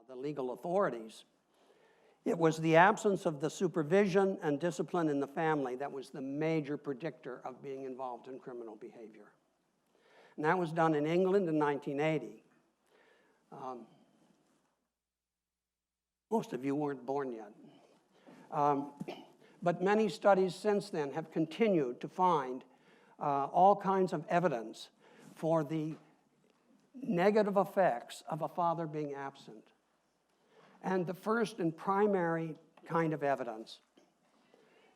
the legal authorities, it was the absence of the supervision and discipline in the family that was the major predictor of being involved in criminal behavior. And that was done in England in 1980. Most of you weren't born yet. But many studies since then have continued to find all kinds of evidence for the negative effects of a father being absent. And the first and primary kind of evidence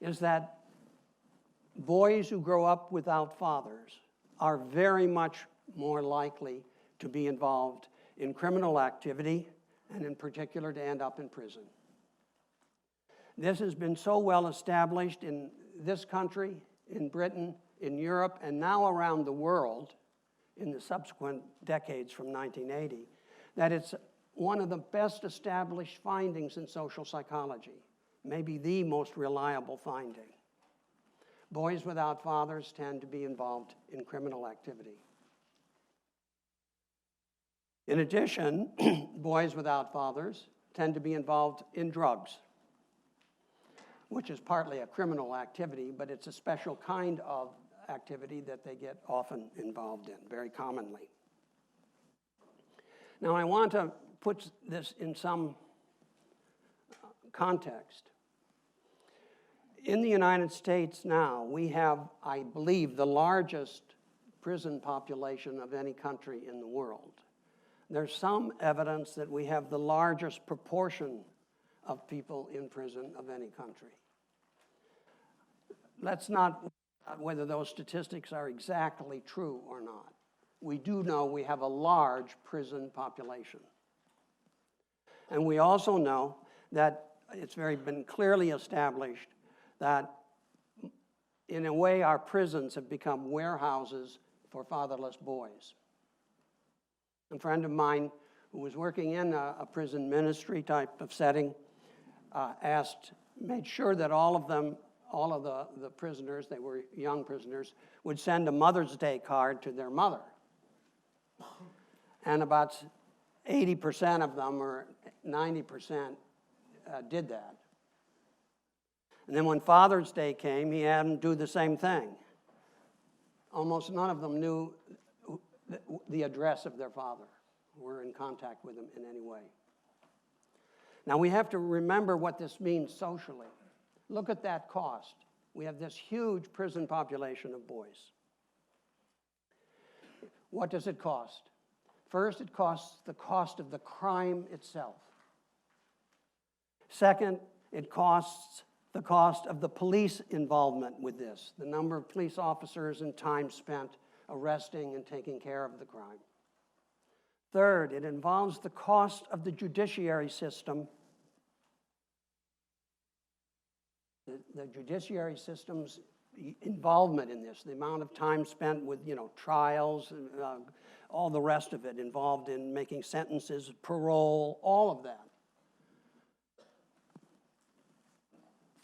is that boys who grow up without fathers are very much more likely to be involved in criminal activity, and in particular to end up in prison. This has been so well established in this country, in Britain, in Europe, and now around the world in the subsequent decades from 1980, that it's one of the best established findings in social psychology, maybe the most reliable finding. Boys without fathers tend to be involved in criminal activity. In addition, boys without fathers tend to be involved in drugs, which is partly a criminal activity, but it's a special kind of activity that they get often involved in, very commonly. Now, I want to put this in some context. In the United States now, we have, I believe, the largest prison population of any country in the world. There's some evidence that we have the largest proportion of people in prison of any country. Let's not whether those statistics are exactly true or not. We do know we have a large prison population. And we also know that it's been clearly established that in a way our prisons have become warehouses for fatherless boys. A friend of mine who was working in a prison ministry type of setting made sure that all of the prisoners, they were young prisoners, would send a Mother's Day card to their mother. And about 80% of them, or 90%, did that. And then when Father's Day came, he had them do the same thing. Almost none of them knew the address of their father, were in contact with him in any way. Now we have to remember what this means socially. Look at that cost. We have this huge prison population of boys. What does it cost? First, it costs the cost of the crime itself. Second, it costs the cost of the police involvement with this, the number of police officers and time spent arresting and taking care of the crime. Third, it involves the cost of the judiciary system. The judiciary system's involvement in this, the amount of time spent with, trials, all the rest of it involved in making sentences, parole, all of that.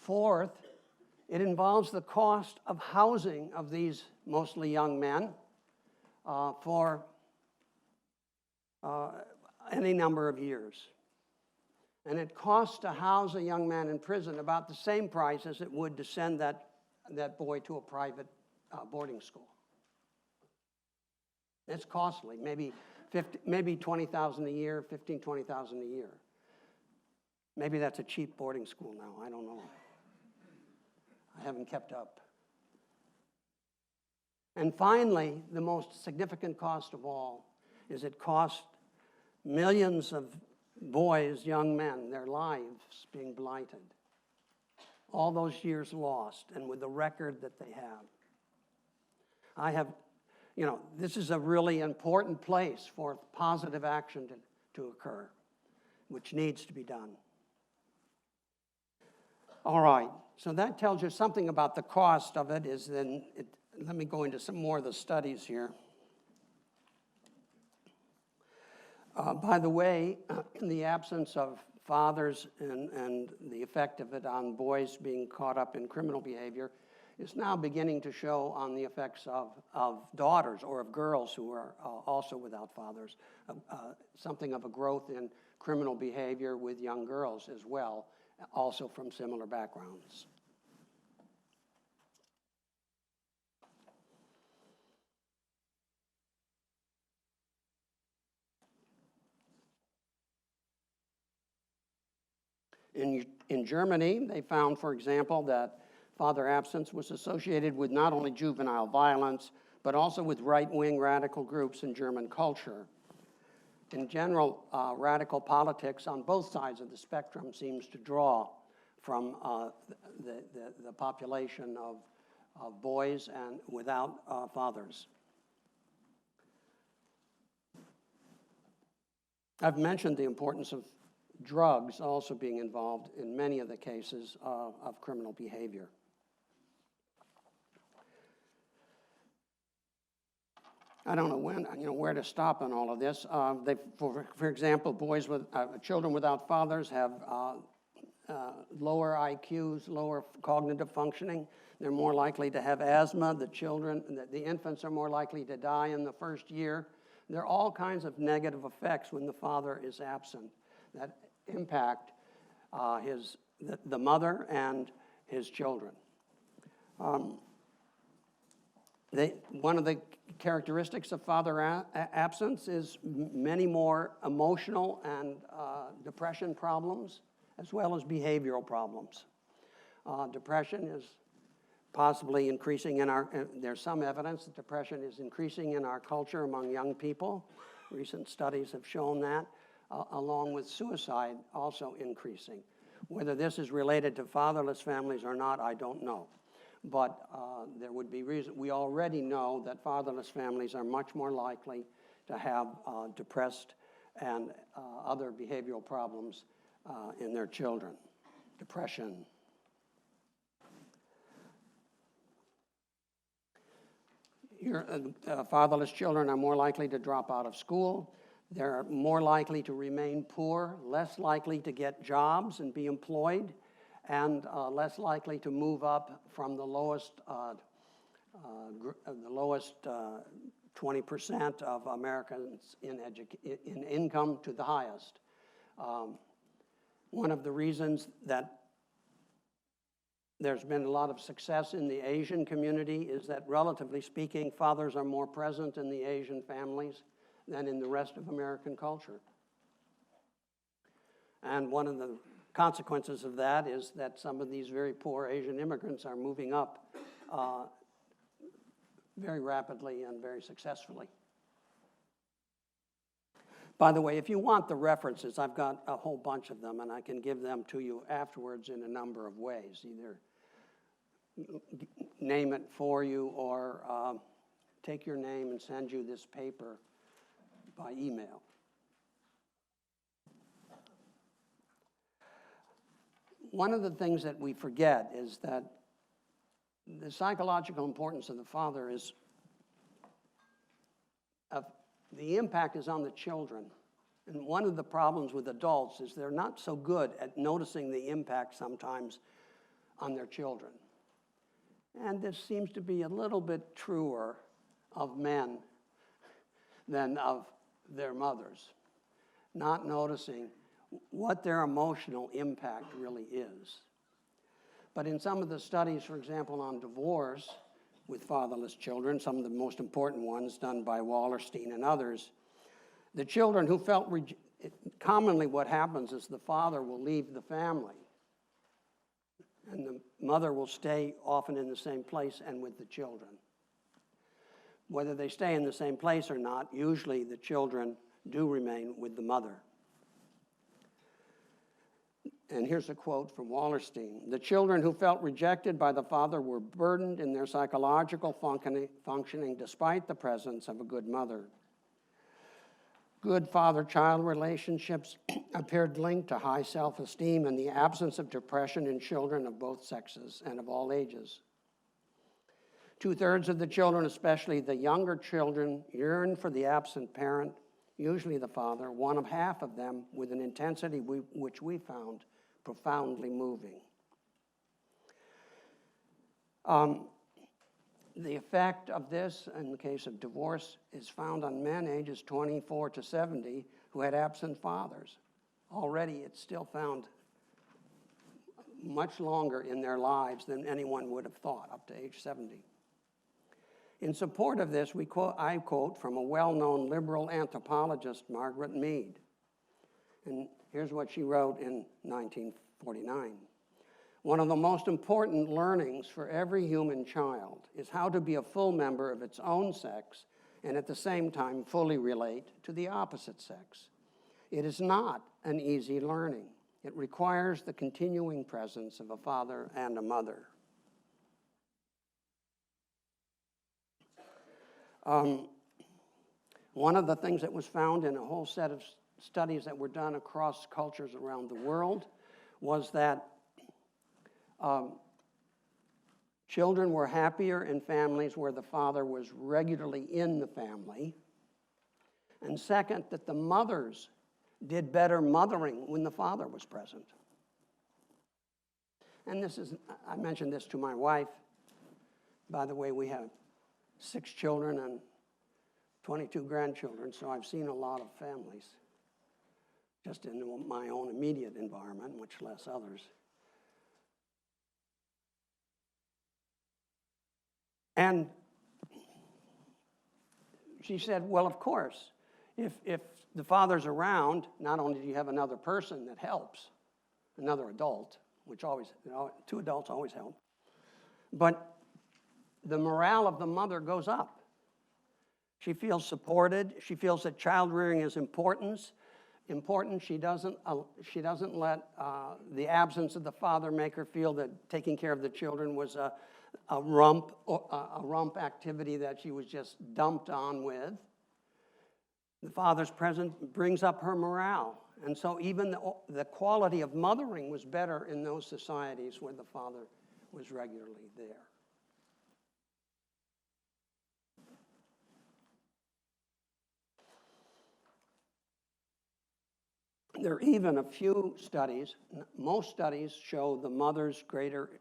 Fourth, it involves the cost of housing of these mostly young men for any number of years. And it costs to house a young man in prison about the same price as it would to send that boy to a private boarding school. It's costly, maybe $20,000 a year, $20,000 a year. Maybe that's a cheap boarding school now, I don't know. I haven't kept up. And finally, the most significant cost of all is it costs millions of boys, young men, their lives being blighted. All those years lost, and with the record that they have. This is a really important place for positive action to occur, which needs to be done. All right, so that tells you something about the cost of it. Let me go into some more of the studies here. By the way, the absence of fathers and the effect of it on boys being caught up in criminal behavior is now beginning to show on the effects of daughters or of girls who are also without fathers, something of a growth in criminal behavior with young girls as well, also from similar backgrounds. In Germany, they found, for example, that father absence was associated with not only juvenile violence, but also with right-wing radical groups in German culture. In general, radical politics on both sides of the spectrum seems to draw from the population of boys and without fathers. I've mentioned the importance of drugs also being involved in many of the cases of criminal behavior. I don't know where to stop on all of this. For example, children without fathers have lower IQs, lower cognitive functioning. They're more likely to have asthma. The infants are more likely to die in the first year. There are all kinds of negative effects when the father is absent that impact the mother and his children. One of the characteristics of father absence is many more emotional and depression problems, as well as behavioral problems. Depression is possibly increasing there's some evidence that depression is increasing in our culture among young people. Recent studies have shown that, along with suicide also increasing. Whether this is related to fatherless families or not, I don't know. But there would be reason. We already know that fatherless families are much more likely to have depressed and other behavioral problems in their children. Depression. Fatherless children are more likely to drop out of school. They're more likely to remain poor, less likely to get jobs and be employed, and less likely to move up from the lowest 20% of Americans in income to the highest. One of the reasons that there's been a lot of success in the Asian community is that, relatively speaking, fathers are more present in the Asian families than in the rest of American culture. And one of the consequences of that is that some of these very poor Asian immigrants are moving up very rapidly and very successfully. By the way, if you want the references, I've got a whole bunch of them, and I can give them to you afterwards in a number of ways, either name it for you or take your name and send you this paper by email. One of the things that we forget is that the psychological importance of the father is the impact is on the children. And one of the problems with adults is they're not so good at noticing the impact sometimes on their children. And this seems to be a little bit truer of men than of their mothers, not noticing what their emotional impact really is. But in some of the studies, for example, on divorce with fatherless children, some of the most important ones done by Wallerstein and others, the children who felt commonly what happens is the father will leave the family and the mother will stay often in the same place and with the children. Whether they stay in the same place or not, usually the children do remain with the mother. And here's a quote from Wallerstein. The children who felt rejected by the father were burdened in their psychological functioning despite the presence of a good mother. Good father-child relationships appeared linked to high self-esteem and the absence of depression in children of both sexes and of all ages. 2/3 of the children, especially the younger children, yearn for the absent parent, usually the father, 1/2 of them with an intensity which we found profoundly moving. The effect of this, in the case of divorce, is found on men ages 24 to 70 who had absent fathers. already it's still found much longer in their lives than anyone would have thought, up to age 70. In support of this, I quote from a well-known liberal anthropologist, Margaret Mead. And here's what she wrote in 1949. One of the most important learnings for every human child is how to be a full member of its own sex and at the same time fully relate to the opposite sex. It is not an easy learning. It requires the continuing presence of a father and a mother. One of the things that was found in a whole set of studies that were done across cultures around the world was that children were happier in families where the father was regularly in the family. And second, that the mothers did better mothering when the father was present. And I mentioned this to my wife. By the way, we have 6 children and 22 grandchildren, so I've seen a lot of families, just in my own immediate environment, much less others. And she said, well, of course, if the father's around, not only do you have another person that helps, another adult, which always, 2 adults always help, but the morale of the mother goes up. She feels supported. She feels that child rearing is important. She doesn't let the absence of the father make her feel that taking care of the children was a rump activity that she was just dumped on with. The father's presence brings up her morale. And so even the quality of mothering was better in those societies where the father was regularly there. There are even a few studies, most studies show the mother's greater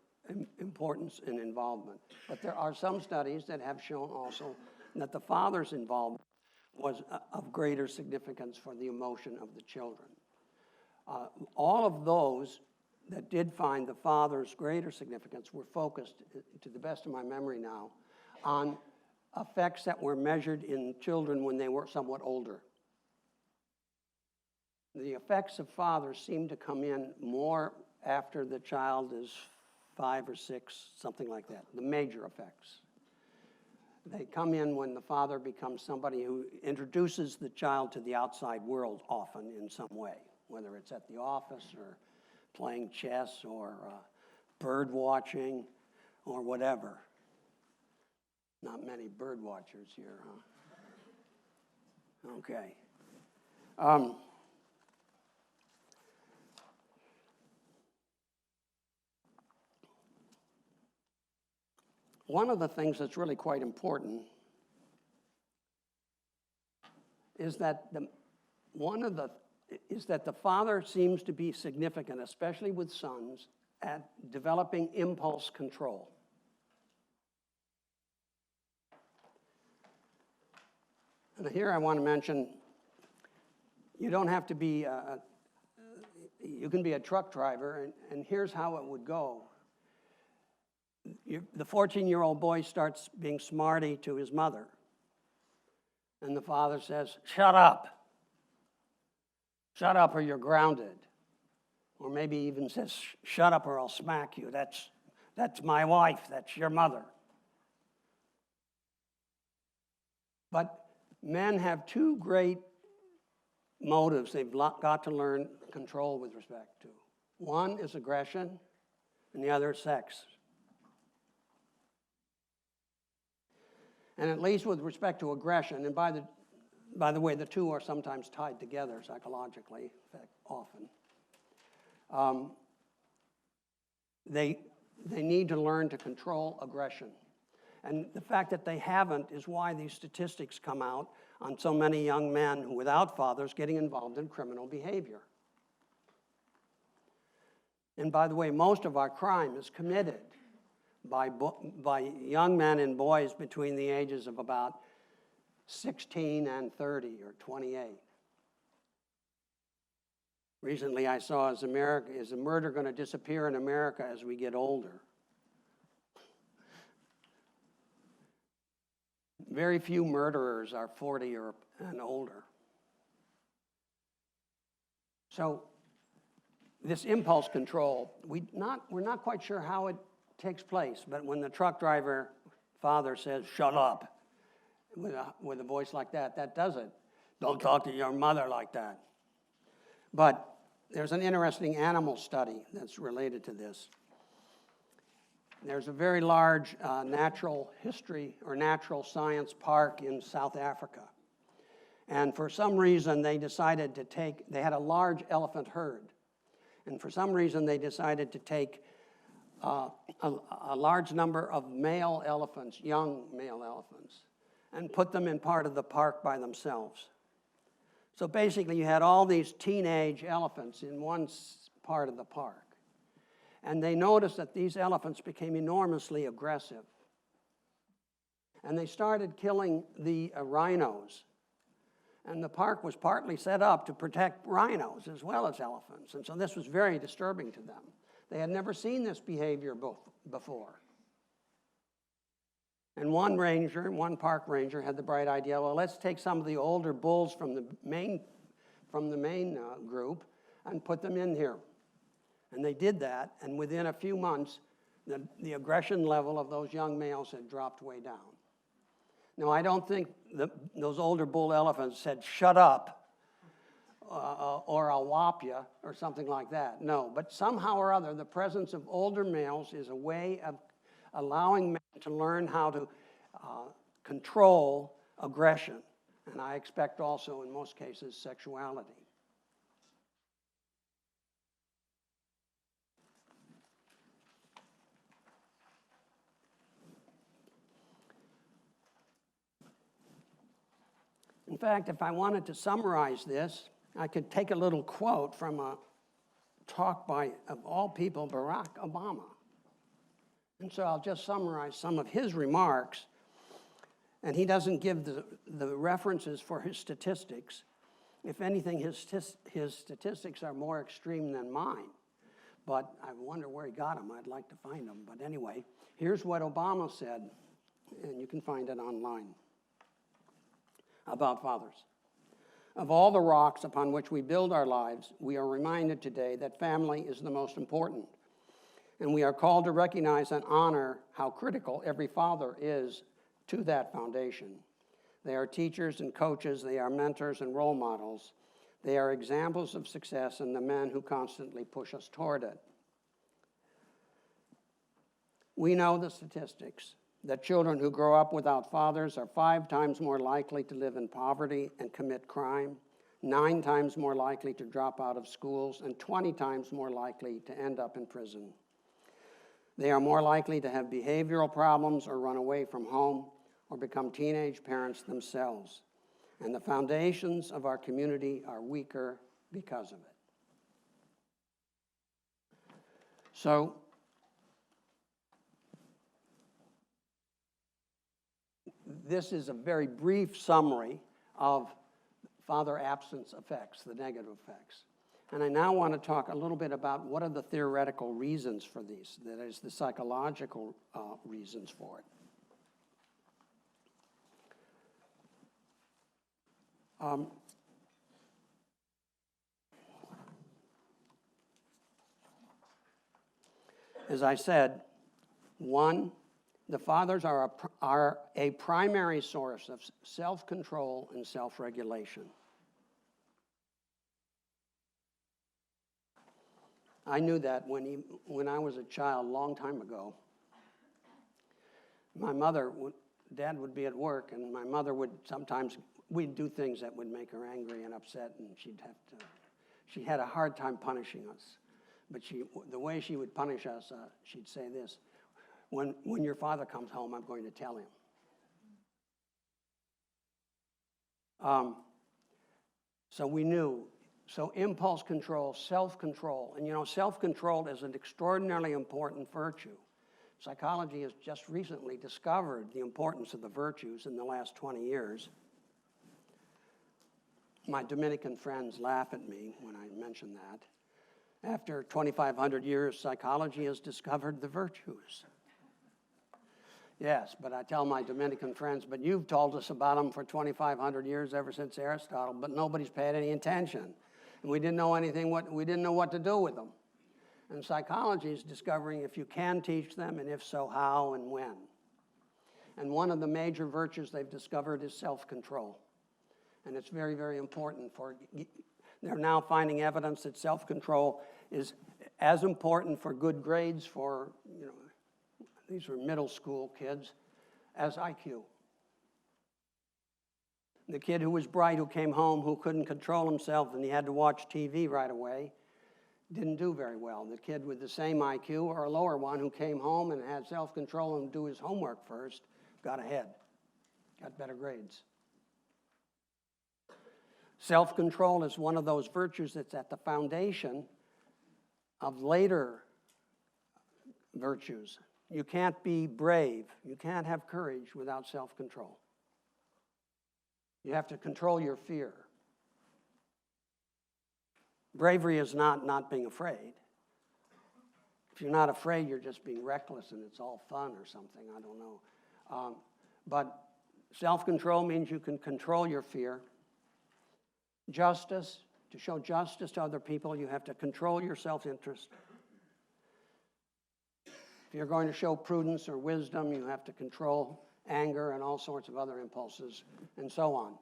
importance and involvement. But there are some studies that have shown also that the father's involvement was of greater significance for the emotion of the children. All of those that did find the father's greater significance were focused, to the best of my memory now, on effects that were measured in children when they were somewhat older. The effects of fathers seem to come in more after the child is 5 or 6, something like that, the major effects. They come in when the father becomes somebody who introduces the child to the outside world often in some way, whether it's at the office or playing chess or bird watching or whatever. Not many bird watchers here, huh? Okay. One of the things that's really quite important is that the father seems to be significant, especially with sons, at developing impulse control. And here I want to mention, you don't have to be, you can be a truck driver, and here's how it would go. The 14-year-old boy starts being smarty to his mother. And the father says, shut up. Shut up or you're grounded. Or maybe even says, shut up or I'll smack you. That's my wife. That's your mother. But men have 2 great motives they've got to learn control with respect to. One is aggression, and the other is sex. And at least with respect to aggression, and by the way, the 2 are sometimes tied together psychologically, in fact, often. They need to learn to control aggression. And the fact that they haven't is why these statistics come out on so many young men without fathers getting involved in criminal behavior. And by the way, most of our crime is committed by young men and boys between the ages of about 16 and 30 or 28. Recently I saw, is murder going to disappear in America as we get older? Very few murderers are 40 and older. So this impulse control, we're not quite sure how it takes place, but when the truck driver father says, "Shut up," with a voice like that, that does it. Don't talk to your mother like that. But there's an interesting animal study that's related to this. There's a very large natural history or natural science park in South Africa. And for some reason, they decided to they had a large elephant herd. And for some reason, they decided to take a large number of male elephants, young male elephants, and put them in part of the park by themselves. So basically, you had all these teenage elephants in one part of the park. And they noticed that these elephants became enormously aggressive. And they started killing the rhinos. And the park was partly set up to protect rhinos as well as elephants. And so this was very disturbing to them. They had never seen this behavior before. And one park ranger had the bright idea, well, let's take some of the older bulls from the main group and put them in here. And they did that, and within a few months, the aggression level of those young males had dropped way down. Now, I don't think those older bull elephants said, "Shut up," or "I'll whop you," or something like that. No, but somehow or other, the presence of older males is a way of allowing men to learn how to control aggression, and I expect also, in most cases, sexuality. In fact, if I wanted to summarize this, I could take a little quote from a talk by, of all people, Barack Obama. And so I'll just summarize some of his remarks. And he doesn't give the references for his statistics. If anything, his statistics are more extreme than mine. But I wonder where he got them. I'd like to find them. But anyway, here's what Obama said, and you can find it online, about fathers. Of all the rocks upon which we build our lives, we are reminded today that family is the most important. And we are called to recognize and honor how critical every father is to that foundation. They are teachers and coaches, they are mentors and role models. They are examples of success and the men who constantly push us toward it. We know the statistics that children who grow up without fathers are 5 times more likely to live in poverty and commit crime, 9 times more likely to drop out of schools, and 20 times more likely to end up in prison. They are more likely to have behavioral problems or run away from home or become teenage parents themselves. And the foundations of our community are weaker because of it. So, this is a very brief summary of father absence effects, the negative effects. And I now want to talk a little bit about what are the theoretical reasons for these, that is, the psychological reasons for it. As I said, one, the fathers are a primary source of self-control and self-regulation. I knew that when I was a child, a long time ago. My mother, Dad would be at work, and my mother would sometimes, we'd do things that would make her angry and upset, and she had a hard time punishing us. But the way she would punish us, she'd say this: when your father comes home, I'm going to tell him. So we knew. So impulse control, self-control. And self-control is an extraordinarily important virtue. Psychology has just recently discovered the importance of the virtues in the last 20 years. My Dominican friends laugh at me when I mention that. After 2,500 years, psychology has discovered the virtues. Yes, but I tell my Dominican friends, but you've told us about them for 2,500 years, ever since Aristotle, but nobody's paid any attention. And we didn't know we didn't know what to do with them. And psychology is discovering if you can teach them, and if so, how and when. And one of the major virtues they've discovered is self-control. And it's very, very important they're now finding evidence that self-control is as important for good grades for, these are middle school kids, as IQ. The kid who was bright, who came home, who couldn't control himself, and he had to watch TV right away, didn't do very well. The kid with the same IQ or a lower one who came home and had self-control and do his homework first, got ahead, got better grades. Self-control is one of those virtues that's at the foundation of later virtues. You can't be brave, you can't have courage without self-control. You have to control your fear. Bravery is not being afraid. If you're not afraid, you're just being reckless and it's all fun or something, I don't know. But self-control means you can control your fear. Justice, to show justice to other people, you have to control your self-interest. If you're going to show prudence or wisdom, you have to control anger and all sorts of other impulses, and so on.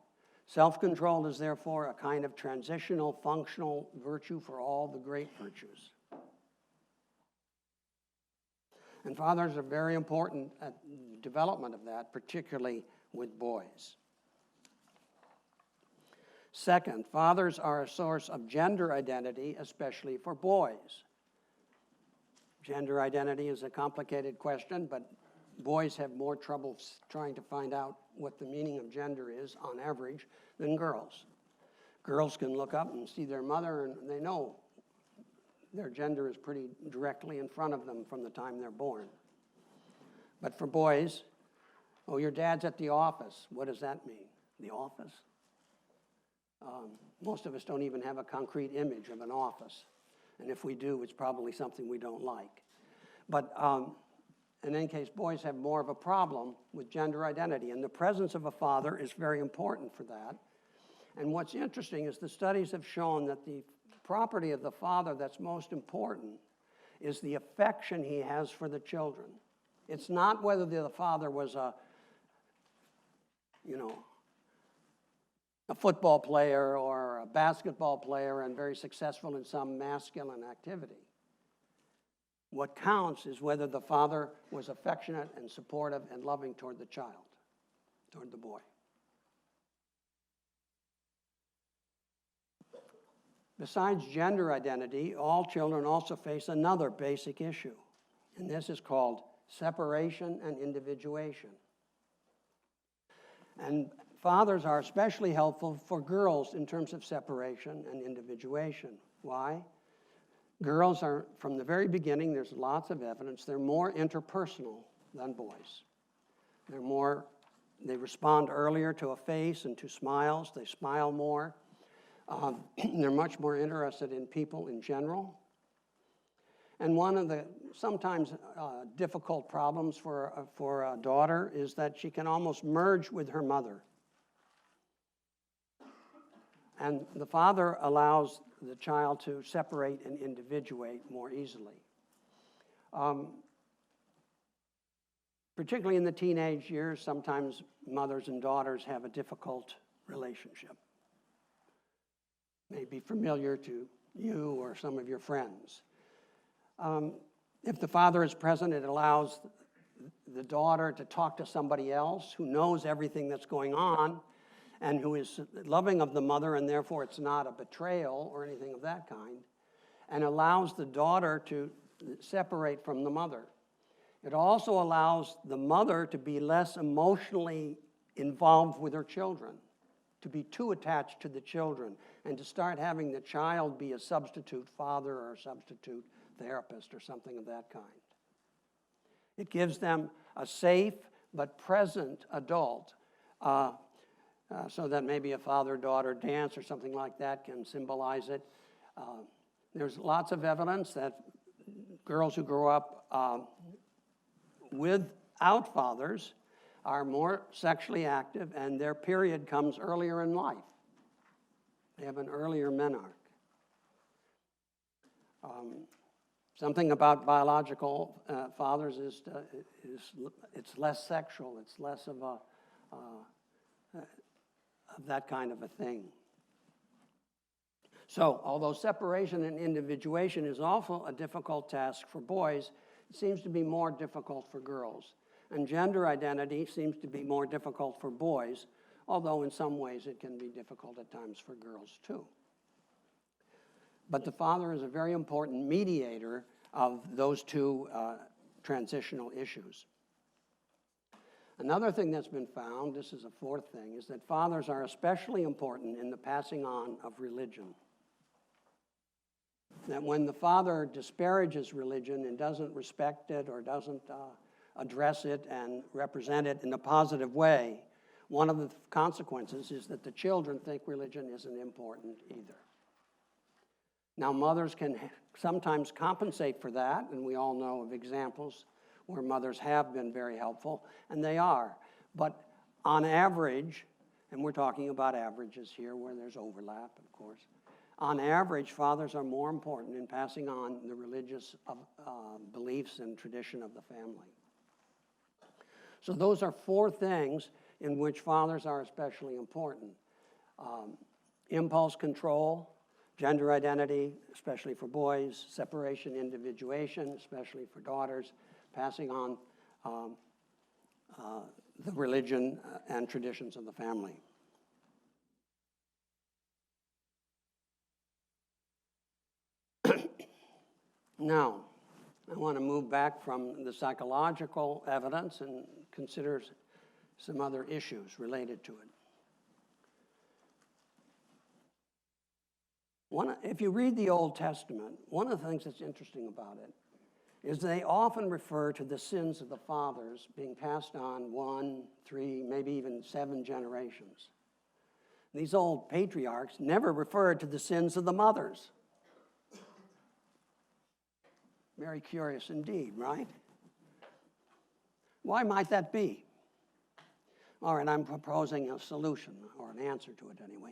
Self-control is therefore a kind of transitional, functional virtue for all the great virtues. And fathers are very important at the development of that, particularly with boys. Second, fathers are a source of gender identity, especially for boys. Gender identity is a complicated question, but boys have more trouble trying to find out what the meaning of gender is, on average, than girls. Girls can look up and see their mother, and they know their gender is pretty directly in front of them from the time they're born. But for boys, your dad's at the office. What does that mean? The office? Most of us don't even have a concrete image of an office. And if we do, it's probably something we don't like. But in any case, boys have more of a problem with gender identity. And the presence of a father is very important for that. And what's interesting is the studies have shown that the property of the father that's most important is the affection he has for the children. It's not whether the father was a football player or a basketball player and very successful in some masculine activity. What counts is whether the father was affectionate and supportive and loving toward the child, toward the boy. Besides gender identity, all children also face another basic issue, and this is called separation and individuation. And fathers are especially helpful for girls in terms of separation and individuation. Why? Girls are, from the very beginning, there's lots of evidence, they're more interpersonal than boys. They respond earlier to a face and to smiles. They smile more. They're much more interested in people in general. And one of the sometimes difficult problems for a daughter is that she can almost merge with her mother. And the father allows the child to separate and individuate more easily. Particularly in the teenage years, sometimes mothers and daughters have a difficult relationship. May be familiar to you or some of your friends. If the father is present, it allows the daughter to talk to somebody else who knows everything that's going on and who is loving of the mother, and therefore it's not a betrayal or anything of that kind, and allows the daughter to separate from the mother. It also allows the mother to be less emotionally involved with her children, to be too attached to the children, and to start having the child be a substitute father or a substitute therapist or something of that kind. It gives them a safe but present adult so that maybe a father-daughter dance or something like that can symbolize it. There's lots of evidence that girls who grow up without fathers are more sexually active, and their period comes earlier in life. They have an earlier menarche. Something about biological fathers is it's less sexual. It's less of that kind of a thing. So, although separation and individuation is also a difficult task for boys, it seems to be more difficult for girls. And gender identity seems to be more difficult for boys, although in some ways it can be difficult at times for girls too. But the father is a very important mediator of those two transitional issues. Another thing that's been found, this is a fourth thing, is that fathers are especially important in the passing on of religion. That when the father disparages religion and doesn't respect it or doesn't address it and represent it in a positive way, one of the consequences is that the children think religion isn't important either. Now, mothers can sometimes compensate for that, and we all know of examples where mothers have been very helpful, and they are. But on average, and we're talking about averages here where there's overlap, of course, on average, fathers are more important in passing on the religious beliefs and tradition of the family. So those are four things in which fathers are especially important. Impulse control, gender identity, especially for boys, separation, individuation, especially for daughters, passing on the religion and traditions of the family. Now, I want to move back from the psychological evidence and consider some other issues related to it. If you read the Old Testament, one of the things that's interesting about it is they often refer to the sins of the fathers being passed on 1, 3, maybe even 7 generations. These old patriarchs never referred to the sins of the mothers. Very curious indeed, right? Why might that be? All right, I'm proposing a solution, or an answer to it anyway.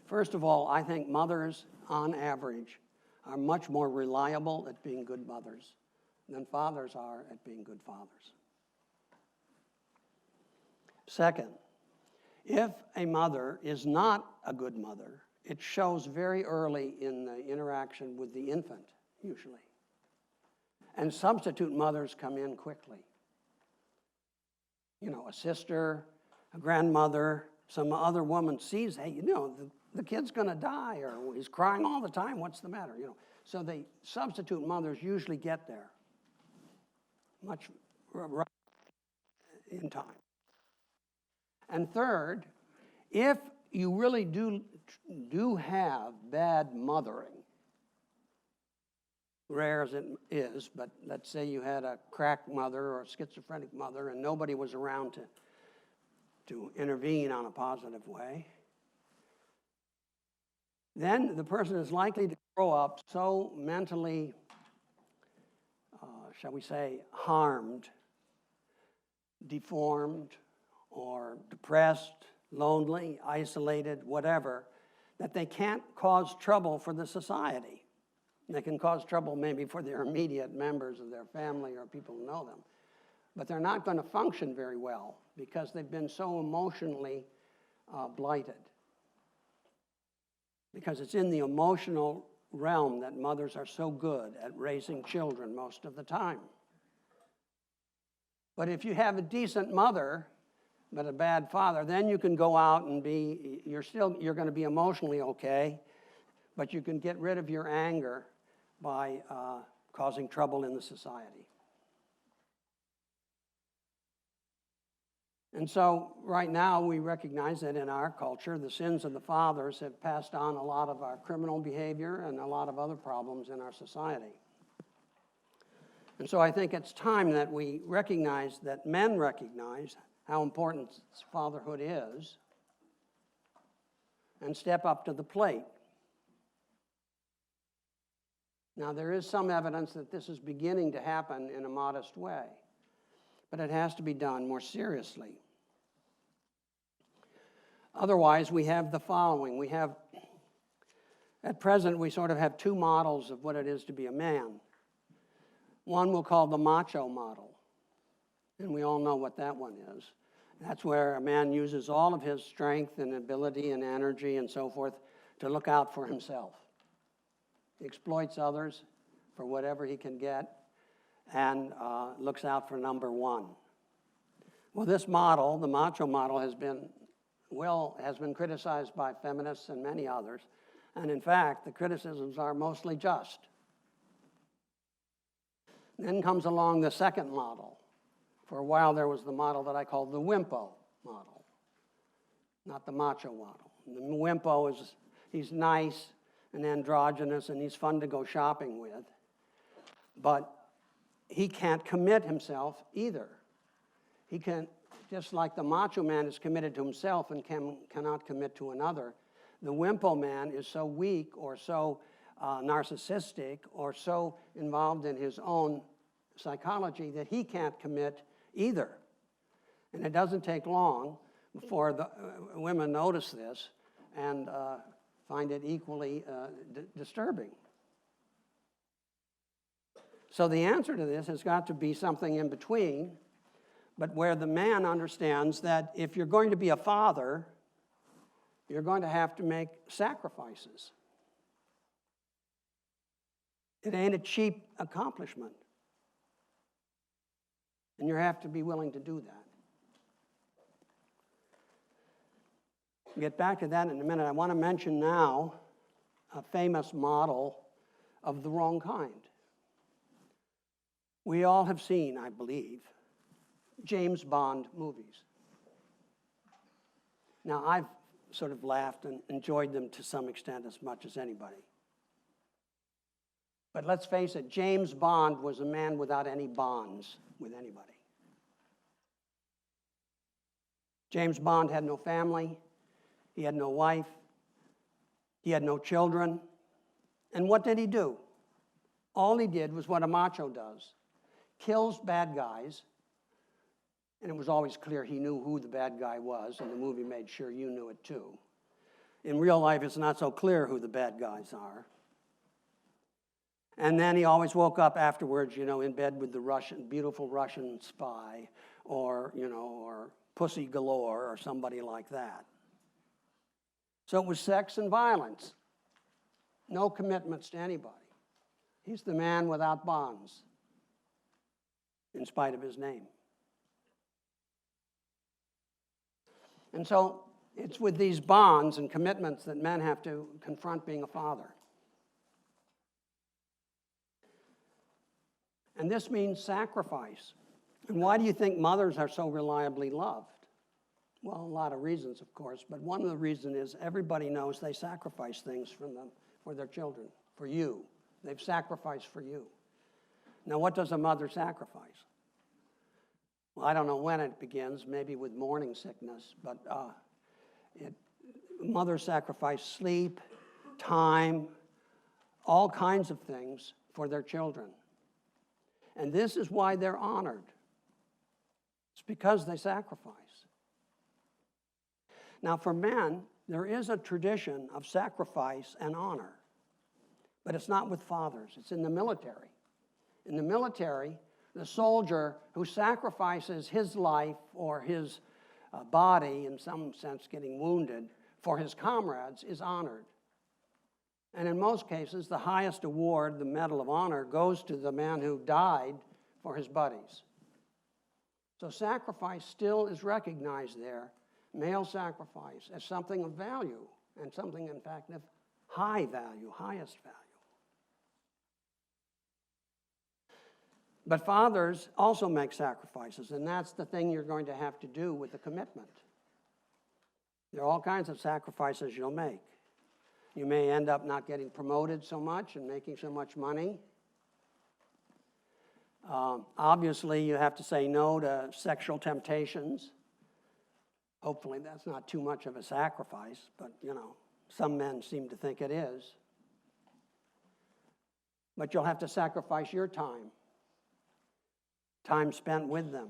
First of all, I think mothers, on average, are much more reliable at being good mothers than fathers are at being good fathers. Second, if a mother is not a good mother, it shows very early in the interaction with the infant, usually. And substitute mothers come in quickly. You know, a sister, a grandmother, some other woman sees, hey, you know, the kid's going to die, or he's crying all the time, what's the matter? You know, so the substitute mothers usually get there much right in time. And third, if you really do have bad mothering, rare as it is, but let's say you had a crack mother or a schizophrenic mother and nobody was around to intervene on a positive way, then the person is likely to grow up so mentally, shall we say, harmed, deformed, or depressed, lonely, isolated, whatever, that they can't cause trouble for the society. They can cause trouble maybe for their immediate members of their family or people who know them. But they're not going to function very well because they've been so emotionally blighted. Because it's in the emotional realm that mothers are so good at raising children most of the time. But if you have a decent mother but a bad father, then you can go out and you're going to be emotionally okay, but you can get rid of your anger by causing trouble in the society. And so right now we recognize that in our culture, the sins of the fathers have passed on a lot of our criminal behavior and a lot of other problems in our society. And so I think it's time that we recognize, that men recognize how important fatherhood is, and step up to the plate. Now, there is some evidence that this is beginning to happen in a modest way, but it has to be done more seriously. Otherwise, we have the following. At present, we sort of have two models of what it is to be a man. One we'll call the macho model, and we all know what that one is. That's where a man uses all of his strength and ability and energy and so forth to look out for himself. He exploits others for whatever he can get and looks out for number one. Well, this model, the macho model, has been criticized by feminists and many others. And in fact, the criticisms are mostly just. Then comes along the second model. For a while, there was the model that I called the wimpo model, not the macho model. The wimpo he's nice and androgynous, and he's fun to go shopping with, but he can't commit himself either. He can, just like the macho man is committed to himself and cannot commit to another, the wimpo man is so weak or so narcissistic or so involved in his own psychology that he can't commit either. And it doesn't take long before the women notice this and find it equally disturbing. So the answer to this has got to be something in between, but where the man understands that if you're going to be a father, you're going to have to make sacrifices. It ain't a cheap accomplishment. And you have to be willing to do that. We'll get back to that in a minute. I want to mention now a famous model of the wrong kind. We all have seen, I believe, James Bond movies. Now, I've sort of laughed and enjoyed them to some extent as much as anybody. But let's face it, James Bond was a man without any bonds with anybody. James Bond had no family, he had no wife, he had no children. And what did he do? All he did was what a macho does. Kills bad guys, and it was always clear he knew who the bad guy was, and the movie made sure you knew it too. In real life, it's not so clear who the bad guys are. And then he always woke up afterwards, in bed with the beautiful Russian spy, or Pussy Galore, or somebody like that. So it was sex and violence. No commitments to anybody. He's the man without bonds, in spite of his name. And so it's with these bonds and commitments that men have to confront being a father. And this means sacrifice. And why do you think mothers are so reliably loved? Well, a lot of reasons, of course, but one of the reasons is everybody knows they sacrifice things for their children, for you. They've sacrificed for you. Now, what does a mother sacrifice? Well, I don't know when it begins, maybe with morning sickness, but mothers sacrifice sleep, time, all kinds of things for their children. And this is why they're honored. It's because they sacrifice. Now, for men, there is a tradition of sacrifice and honor, but it's not with fathers. It's in the military. In the military, the soldier who sacrifices his life or his body, in some sense getting wounded, for his comrades is honored. And in most cases, the highest award, the Medal of Honor, goes to the man who died for his buddies. So sacrifice still is recognized there, male sacrifice, as something of value, and something, in fact, of high value, highest value. But fathers also make sacrifices, and that's the thing you're going to have to do with the commitment. There are all kinds of sacrifices you'll make. You may end up not getting promoted so much and making so much money. Obviously, you have to say no to sexual temptations. Hopefully, that's not too much of a sacrifice, but, Some men seem to think it is. But you'll have to sacrifice your time spent with them,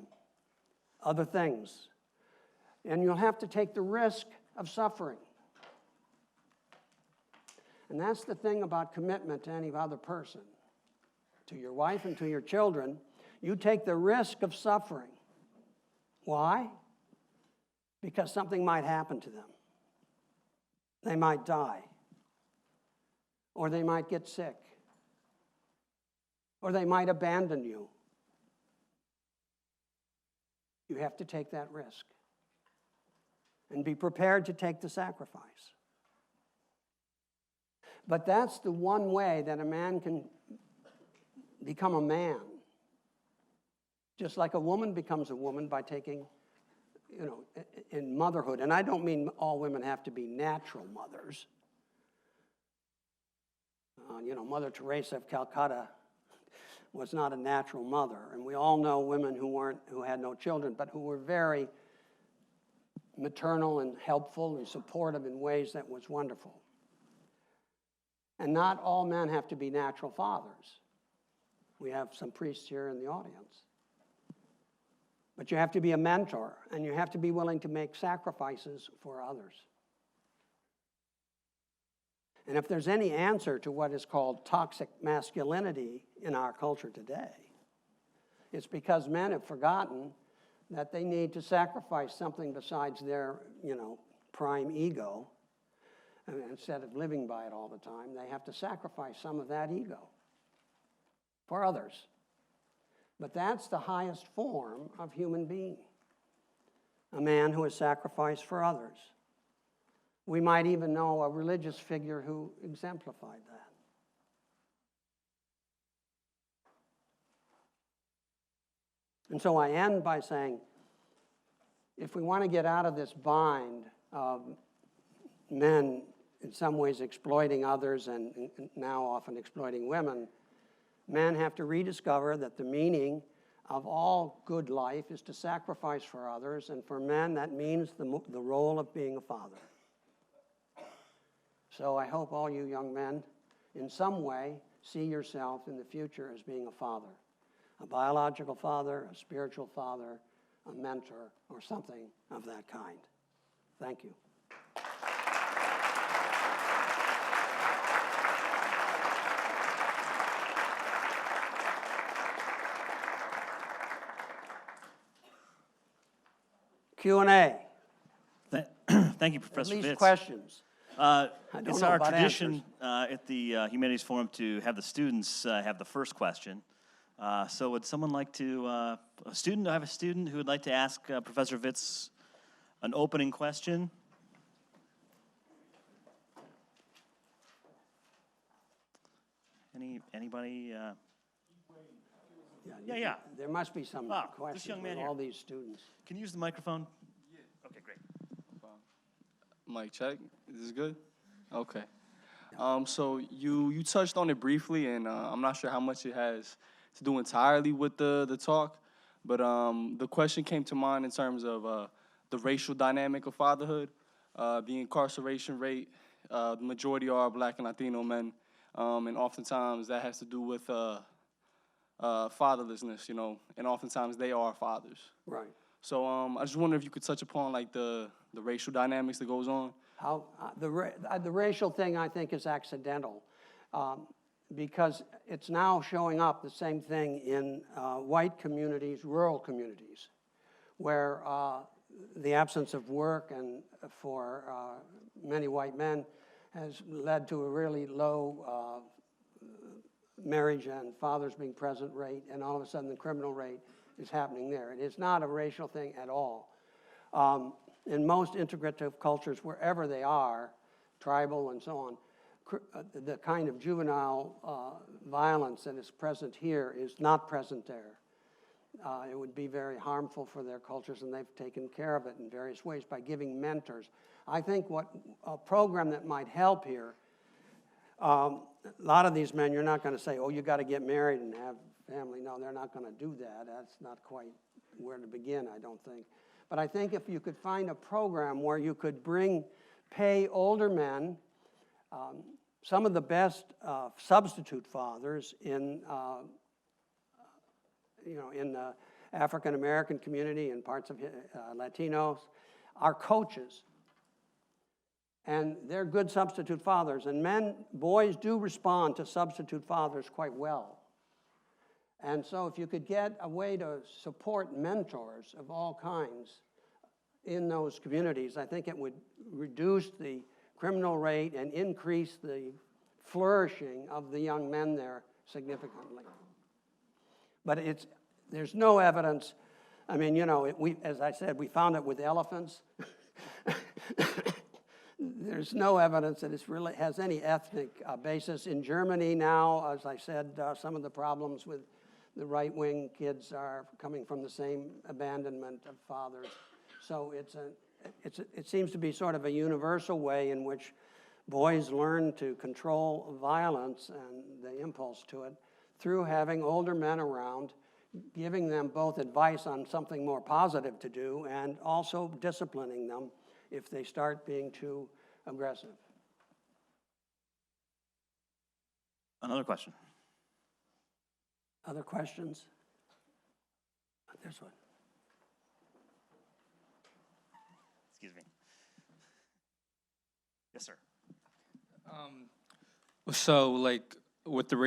other things. And you'll have to take the risk of suffering. And that's the thing about commitment to any other person. To your wife and to your children, you take the risk of suffering. Why? Because something might happen to them. They might die. Or they might get sick. Or they might abandon you. You have to take that risk. And be prepared to take the sacrifice. But that's the one way that a man can become a man. Just like a woman becomes a woman by taking, in motherhood. And I don't mean all women have to be natural mothers. Mother Teresa of Calcutta was not a natural mother. And we all know women who had no children, but who were very maternal and helpful and supportive in ways that was wonderful. And not all men have to be natural fathers. We have some priests here in the audience. But you have to be a mentor, and you have to be willing to make sacrifices for others. And if there's any answer to what is called toxic masculinity in our culture today, it's because men have forgotten that they need to sacrifice something besides their, prime ego. And instead of living by it all the time, they have to sacrifice some of that ego for others. But that's the highest form of human being, a man who has sacrificed for others. We might even know a religious figure who exemplified that. And so I end by saying, if we want to get out of this bind of men in some ways exploiting others and now often exploiting women, men have to rediscover that the meaning of all good life is to sacrifice for others, and for men that means the role of being a father. So I hope all you young men in some way see yourself in the future as being a father, a biological father, a spiritual father, a mentor, or something of that kind. Thank you. Q&A. Thank you, Professor At least Vitz. Questions. It's our tradition at the Humanities Forum to have the students have the first question. So would someone like to, I have a student who would like to ask Professor Vitz an opening question. Anybody? Yeah. There must be some questions this young man with here. all these students. Can you use the microphone? Yeah. Okay, great. Mic check. Is this good? Okay. So you touched on it briefly, and I'm not sure how much it has to do entirely with the talk, but the question came to mind in terms of the racial dynamic of fatherhood, the incarceration rate. The majority are Black and Latino men, and oftentimes that has to do with fatherlessness, and oftentimes they are fathers. Right. So I just wonder if you could touch upon like the racial dynamics that goes on. How the racial thing, I think, is accidental, because it's now showing up the same thing in white communities, rural communities, where the absence of work and for many white men has led to a really low marriage and fathers being present rate, and all of a sudden the criminal rate is happening there. It is not a racial thing at all. In most integrative cultures, wherever they are, tribal and so on, the kind of juvenile violence that is present here is not present there. It would be very harmful for their cultures, and they've taken care of it in various ways by giving mentors. I think what a program that might help here, a lot of these men, you're not going to say, oh, you got to get married and have family. No, they're not going to do that. That's not quite where to begin, I don't think. But I think if you could find a program where you could pay older men Some of the best substitute fathers in the African American community and parts of Latinos are coaches. And they're good substitute fathers. And boys do respond to substitute fathers quite well. And so if you could get a way to support mentors of all kinds in those communities, I think it would reduce the criminal rate and increase the flourishing of the young men there significantly. But there's no evidence. I mean, as I said, we found it with elephants. There's no evidence that it really has any ethnic basis. In Germany now, as I said, some of the problems with the right-wing kids are coming from the same abandonment of fathers. So it seems to be sort of a universal way in which boys learn to control violence and the impulse to it through having older men around, giving them both advice on something more positive to do and also disciplining them if they start being too aggressive. Another question. Other questions? There's one. Excuse me. Yes, sir. So, like, with the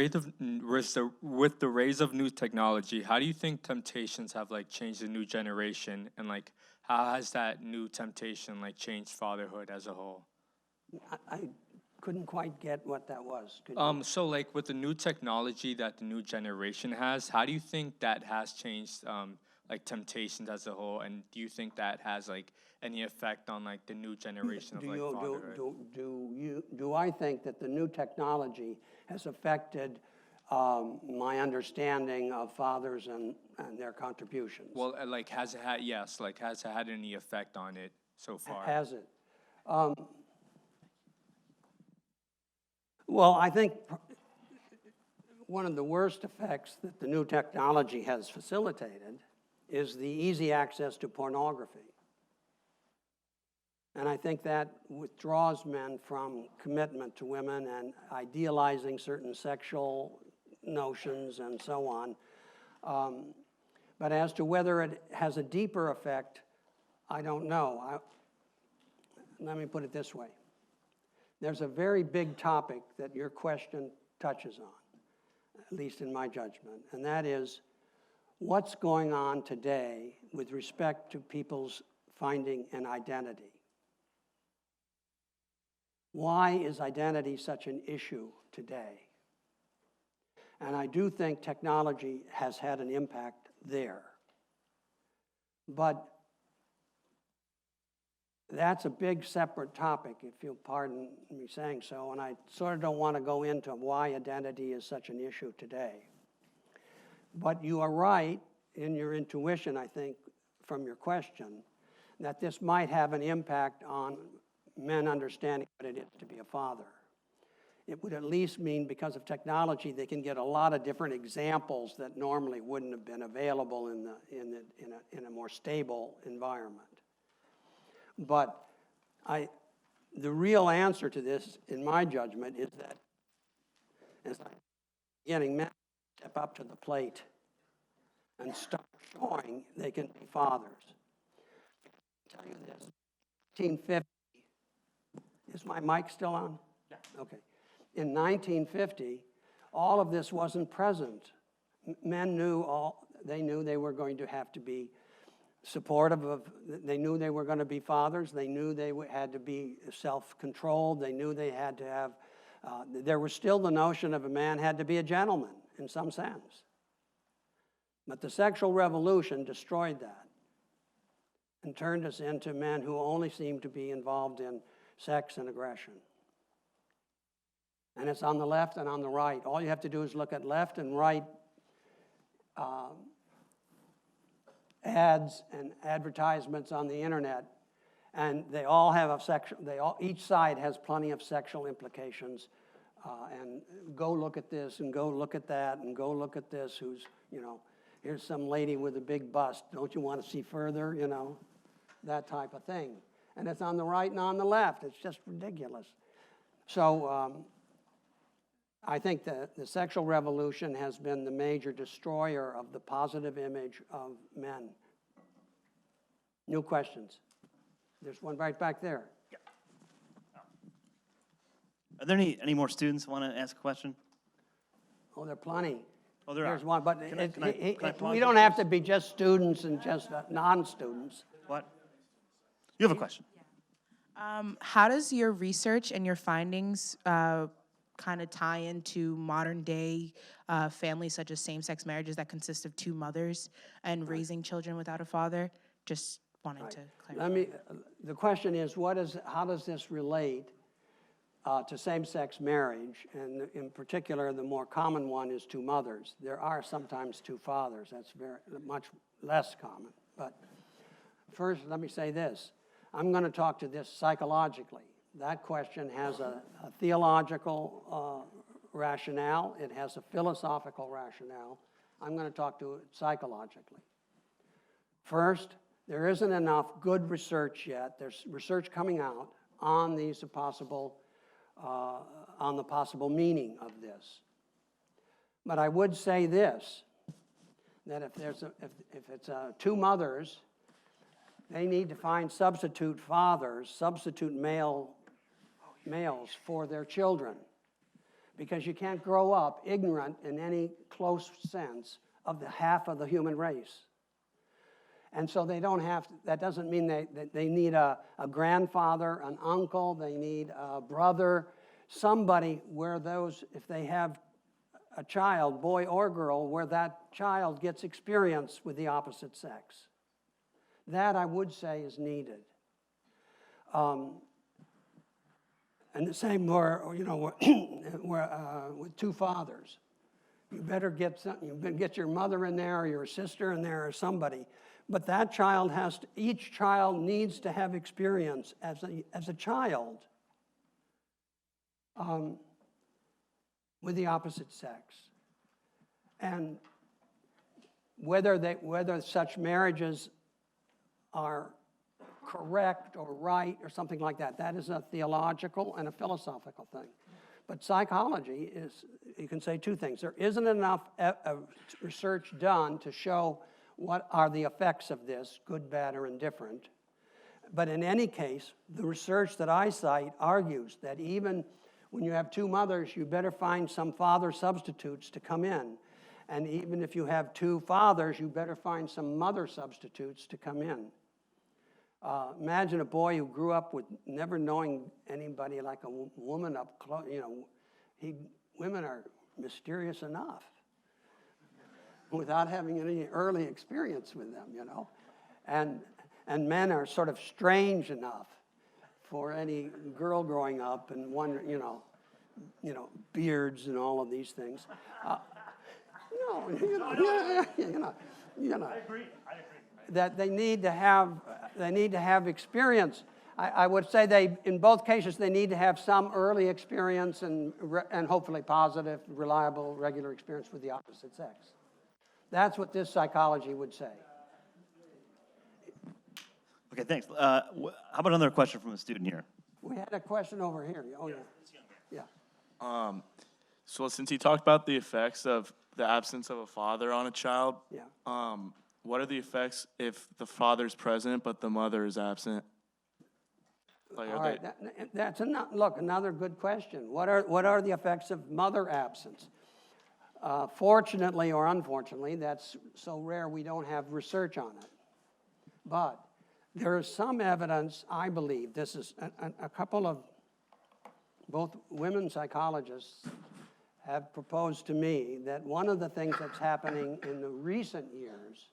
rise of new technology, how do you think temptations have like changed the new generation, and like how has that new temptation like changed fatherhood as a whole? I couldn't quite get what that was. Could you? So like with the new technology that the new generation has, how do you think that has changed like temptations as a whole, and do you think that has like any effect on like the new generation of like fatherhood? Do I think that the new technology has affected my understanding of fathers and their contributions? Well, like has it had any effect on it so far? Has it? Well, I think one of the worst effects that the new technology has facilitated is the easy access to pornography. And I think that withdraws men from commitment to women and idealizing certain sexual notions and so on. But as to whether it has a deeper effect, I don't know. Let me put it this way. There's a very big topic that your question touches on, at least in my judgment, and that is what's going on today with respect to people's finding an identity. Why is identity such an issue today? And I do think technology has had an impact there. But that's a big separate topic, if you'll pardon me saying so, and I sort of don't want to go into why identity is such an issue today. But you are right in your intuition, I think, from your question, that this might have an impact on men understanding what it is to be a father. It would at least mean, because of technology, they can get a lot of different examples that normally wouldn't have been available in a more stable environment. But the real answer to this, in my judgment, is that as I'm getting men to step up to the plate and start showing they can be fathers. I'll tell you this, 1950, is my mic still on? Yeah. Okay. In 1950, all of this wasn't present. Men knew they were going to have to be supportive of, they knew they were going to be fathers, they knew they had to be self-controlled, they knew they had to have, there was still the notion of a man had to be a gentleman in some sense. But the sexual revolution destroyed that and turned us into men who only seemed to be involved in sex and aggression. And it's on the left and on the right. All you have to do is look at left and right ads and advertisements on the internet, and they all have each side has plenty of sexual implications. And go look at this, and go look at that, and go look at this. Who's, here's some lady with a big bust. Don't you want to see further? That type of thing. And it's on the right and on the left. It's just ridiculous. So I think the sexual revolution has been the major destroyer of the positive image of men. New questions? There's one right back there. Yeah. Are there any more students who want to ask a question? Oh, there are plenty. Oh, there There's are. one, but Can I pause we you, don't have please? to be just students and just non-students. What? You have a question? How does your research and your findings kind of tie into modern day families such as same-sex marriages that consist of two mothers and raising children without a father? Just wanted to clarify. The question is, how does this relate to same-sex marriage? And in particular, the more common one is two mothers. There are sometimes two fathers. That's much less common. But first, let me say this. I'm going to talk to this psychologically. That question has a theological rationale. It has a philosophical rationale. I'm going to talk to it psychologically. First, there isn't enough good research yet. There's research coming out on these possible, on the possible meaning of this. But I would say this, that if it's two mothers, they need to find substitute fathers, substitute males for their children, because you can't grow up ignorant in any close sense of the half of the human race. And so they don't have to, that doesn't mean they need a grandfather, an uncle, they need a brother, somebody where those, if they have a child, boy or girl, where that child gets experience with the opposite sex. That, I would say, is needed. And the same with two fathers. You better get your mother in there or your sister in there or somebody. But that child each child needs to have experience as a child with the opposite sex. And whether such marriages are correct or right or something like that, that is a theological and a philosophical thing. But psychology is, you can say two things. There isn't enough research done to show what are the effects of this, good, bad, or indifferent. But in any case, the research that I cite argues that even when you have two mothers, you better find some father substitutes to come in. And even if you have two fathers, you better find some mother substitutes to come in. Imagine a boy who grew up with never knowing anybody like a woman up close. Women are mysterious enough without having any early experience with them, And men are sort of strange enough for any girl growing up and wonder, beards and all of these things. I agree. That they need to have experience. I would say in both cases, they need to have some early experience and hopefully positive, reliable, regular experience with the opposite sex. That's what this psychology would say. Okay, thanks. How about another question from a student here? We had a question over here. Oh, yeah. Yeah. So since you talked about the effects of the absence of a father on a child, what are the effects if the father's present but the mother is absent? All right, that's another good question. What are the effects of mother absence? Fortunately or unfortunately, that's so rare we don't have research on it. But there is some evidence, I believe, this is a couple of both women psychologists have proposed to me that one of the things that's happening in the recent years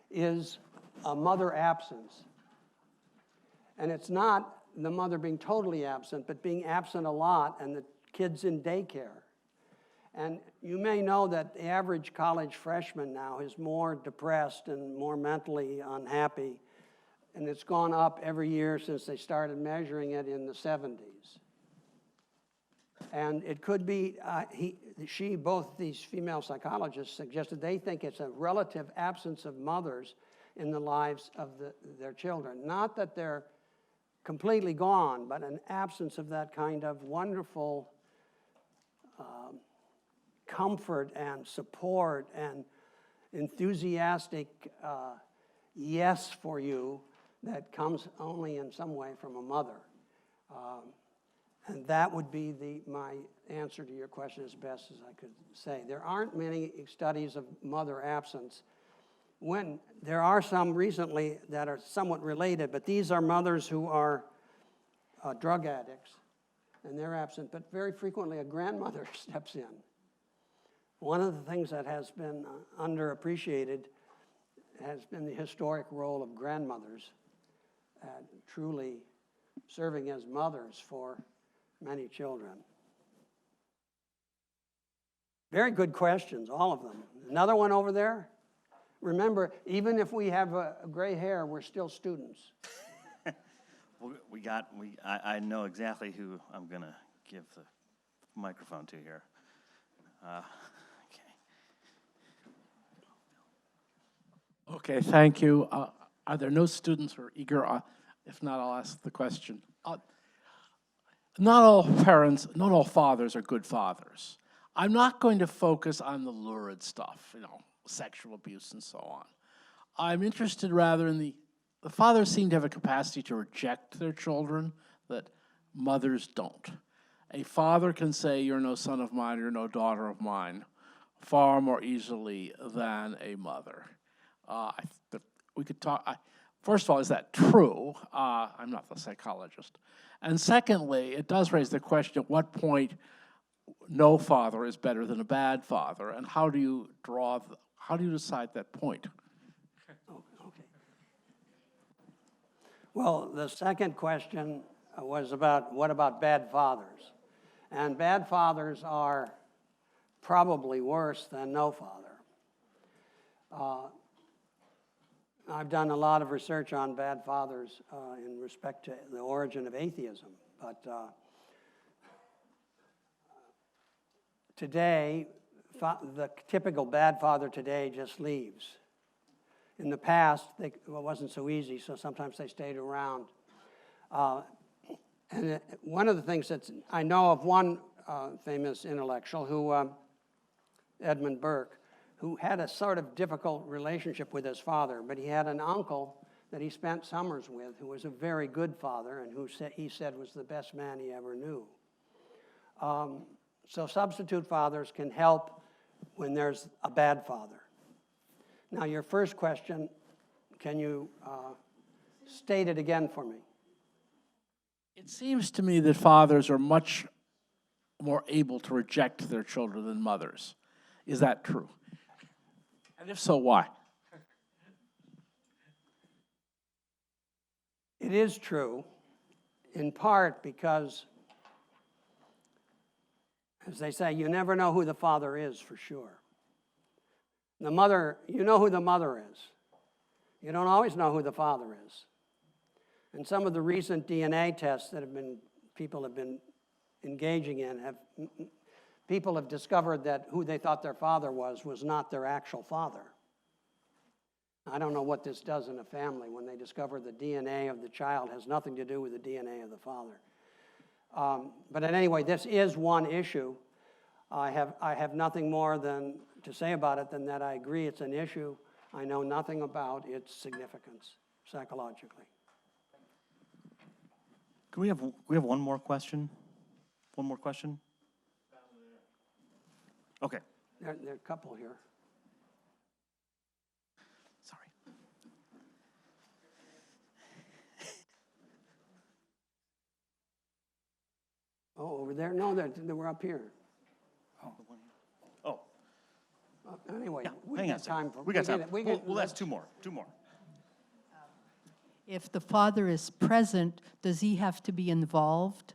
is a mother absence. And it's not the mother being totally absent, but being absent a lot and the kids in daycare. And you may know that the average college freshman now is more depressed and more mentally unhappy, and it's gone up every year since they started measuring it in the 70s. And it could be, both these female psychologists suggested they think it's a relative absence of mothers in the lives of their children. Not that they're completely gone, but an absence of that kind of wonderful comfort and support and enthusiastic yes for you that comes only in some way from a mother. And that would be my answer to your question as best as I could say. There aren't many studies of mother absence. When there are some recently that are somewhat related, but these are mothers who are drug addicts, and they're absent, but very frequently a grandmother steps in. One of the things that has been underappreciated has been the historic role of grandmothers, truly serving as mothers for many children. Very good questions, all of them. Another one over there? Remember, even if we have gray hair, we're still students. I know exactly who I'm going to give the microphone to here. Okay, thank you. Are there no students who are eager? If not, I'll ask the question. Not all parents, not all fathers are good fathers. I'm not going to focus on the lurid stuff, sexual abuse and so on. I'm interested rather in the fathers seem to have a capacity to reject their children that mothers don't. A father can say, you're no son of mine, you're no daughter of mine, far more easily than a mother. We could talk, first of all, is that true? I'm not the psychologist. And secondly, it does raise the question, at what point no father is better than a bad father, and how do you decide that point? Okay. Well, the second question was about what about bad fathers? And bad fathers are probably worse than no father. I've done a lot of research on bad fathers in respect to the origin of atheism, but today, the typical bad father today just leaves. In the past, it wasn't so easy, so sometimes they stayed around. And one of the things I know of one famous intellectual who, Edmund Burke, who had a sort of difficult relationship with his father, but he had an uncle that he spent summers with who was a very good father and who he said was the best man he ever knew. So substitute fathers can help when there's a bad father. Now, your first question, can you state it again for me? It seems to me that fathers are much more able to reject their children than mothers. Is that true? And if so, why? It is true, in part because, as they say, you never know who the father is for sure. The mother, you know who the mother is. You don't always know who the father is. And some of the recent DNA tests that people have been engaging in, people have discovered that who they thought their father was not their actual father. I don't know what this does in a family when they discover the DNA of the child has nothing to do with the DNA of the father. But anyway, this is one issue. I have nothing more to say about it than that I agree it's an issue. I know nothing about its significance psychologically. Can we have one more question? One more question? Okay. There are a couple here. Sorry. Oh, over there? No, they were up here. Oh. Anyway, Yeah, we hang got on a second. time for. We got time. We'll ask two more. If the father is present, does he have to be involved?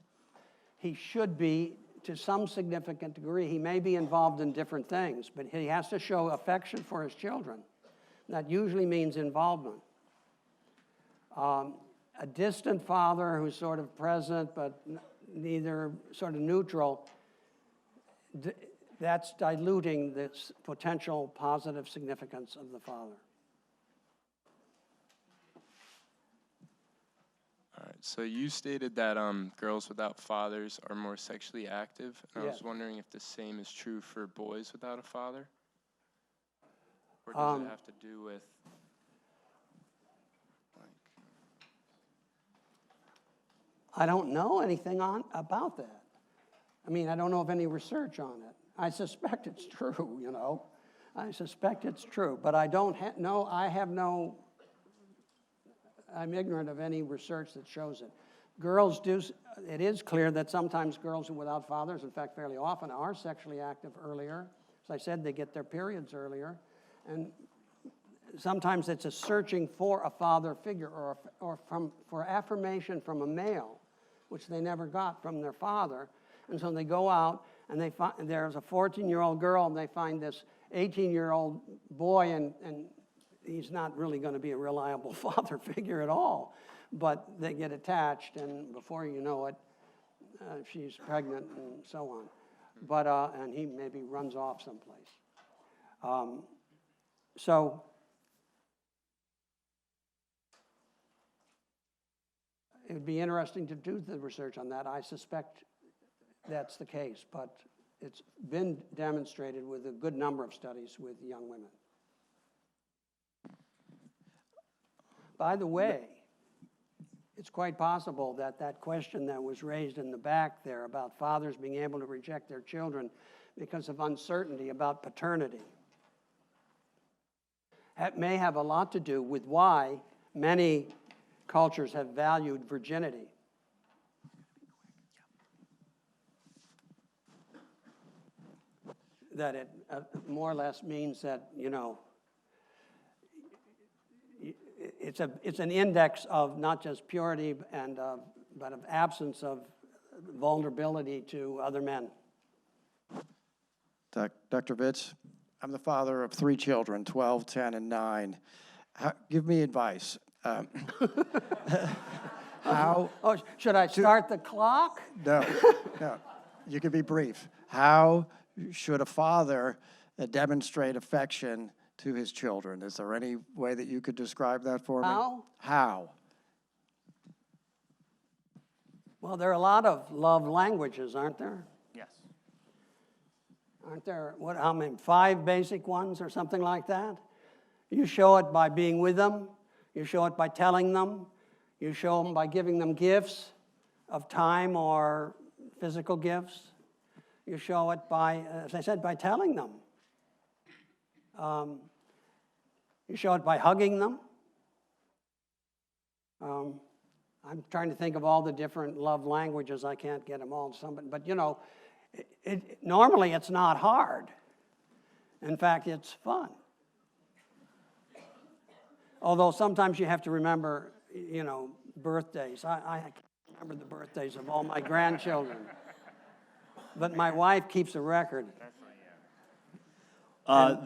He should be to some significant degree. He may be involved in different things, but he has to show affection for his children. That usually means involvement. A distant father who's sort of present but neither sort of neutral, that's diluting the potential positive significance of the father. All right, So you stated that girls without fathers are more sexually active. And I Yeah. was wondering if the same is true for boys without a father? Or does it have to do with, like... I don't know anything about that. I mean, I don't know of any research on it. I suspect it's true, you know. I suspect it's true, but I don't know, I'm ignorant of any research that shows it. Girls do, it is clear that sometimes girls without fathers, in fact fairly often, are sexually active earlier. As I said, they get their periods earlier. And sometimes it's a searching for a father figure or for affirmation from a male, which they never got from their father. And so they go out and they find, there's a 14-year-old girl and they find this 18-year-old boy and he's not really going to be a reliable father figure at all. But they get attached and before you know it, she's pregnant and so on. But, and he maybe runs off someplace. So it would be interesting to do the research on that. I suspect that's the case, but it's been demonstrated with a good number of studies with young women. By the way, it's quite possible that that question that was raised in the back there about fathers being able to reject their children because of uncertainty about paternity, that may have a lot to do with why many cultures have valued virginity. That it more or less means that, you know, it's an index of not just purity and but of absence of vulnerability to other men. Dr. Vitz, I'm the father of 3 children, 12, 10, and 9. Give me advice. How? Oh, should I start the clock? No, no. You can be brief. How should a father demonstrate affection to his children? Is there any way that you could describe that for me? How? How? Well, there are a lot of love languages, aren't there? Yes. Aren't there, how many, 5 basic ones or something like that? You show it by being with them. You show it by telling them. You show them by giving them gifts of time or physical gifts. You show it by, as I said, by telling them. You show it by hugging them. I'm trying to think of all the different love languages. I can't get them all. But you know, normally it's not hard. In fact, it's fun. Although sometimes you have to remember, you know, birthdays. I can't remember the birthdays of all my grandchildren. But my wife keeps a record.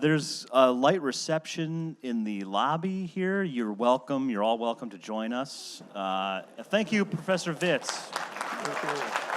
There's a light reception in the lobby here. You're welcome. You're all welcome to join us. Thank you, Professor Vitz. Okay.